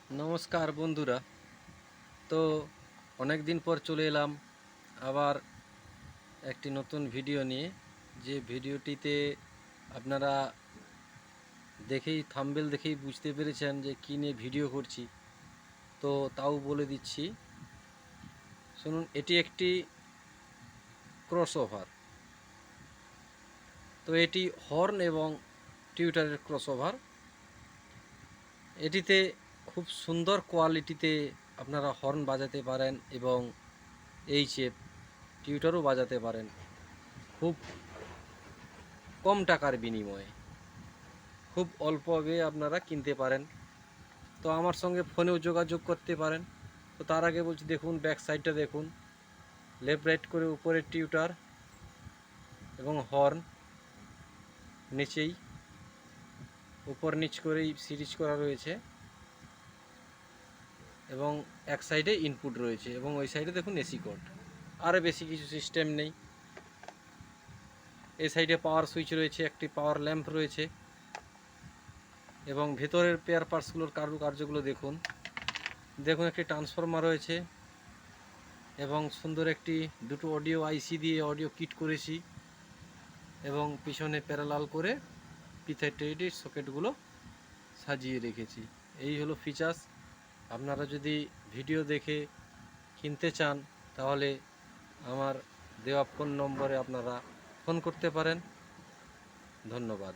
নমস্কার বন্ধুরা। তো অনেক দিন পর চলে এলাম আবার একটি নতুন ভিডিও নিয়ে। যে ভিডিওটিতে আপনারা দেখেই থাম্বনেল দেখেই বুঝতে পেরেছেন যে কী নিয়ে ভিডিও করছি, তো তাও বলে দিচ্ছি, শুনুন। এটি একটি ক্রসওভার। তো এটি হর্ন এবং টিউটারের ক্রসওভার। এটিতে খুব সুন্দর কোয়ালিটিতে আপনারা হর্ন বাজাতে পারেন এবং এইচএফ টিউটারও বাজাতে পারেন খুব কম টাকার বিনিময়ে। খুব অল্প ব্যয়ে আপনারা কিনতে পারেন। তো আমার সঙ্গে ফোনেও যোগাযোগ করতে পারেন। তো তার আগে বলছি, দেখুন ব্যাক সাইডটা দেখুন, লেফট রাইট করে উপরে টিউটার এবং হর্ন, নিচেই উপর নিচ করেই সিরিজ করা রয়েছে এবং এক সাইডে ইনপুট রয়েছে এবং ওই সাইডে দেখুন এসি কোড। আর বেশি কিছু সিস্টেম নেই। এই সাইডে পাওয়ার সুইচ রয়েছে, একটি পাওয়ার ল্যাম্প রয়েছে এবং ভেতরের পেয়ার পার্টসগুলোর কার্যগুলো দেখুন। দেখুন একটি ট্রান্সফরমার রয়েছে এবং সুন্দর একটি দুটো অডিও আইসি দিয়ে অডিও কিট করেছি এবং পিছনে প্যারালাল করে P3080 সকেটগুলো সাজিয়ে রেখেছি। এই হলো ফিচার্স। আপনারা যদি ভিডিও দেখে কিনতে চান তাহলে আমার দেওয়া ফোন নম্বরে আপনারা ফোন করতে পারেন। ধন্যবাদ।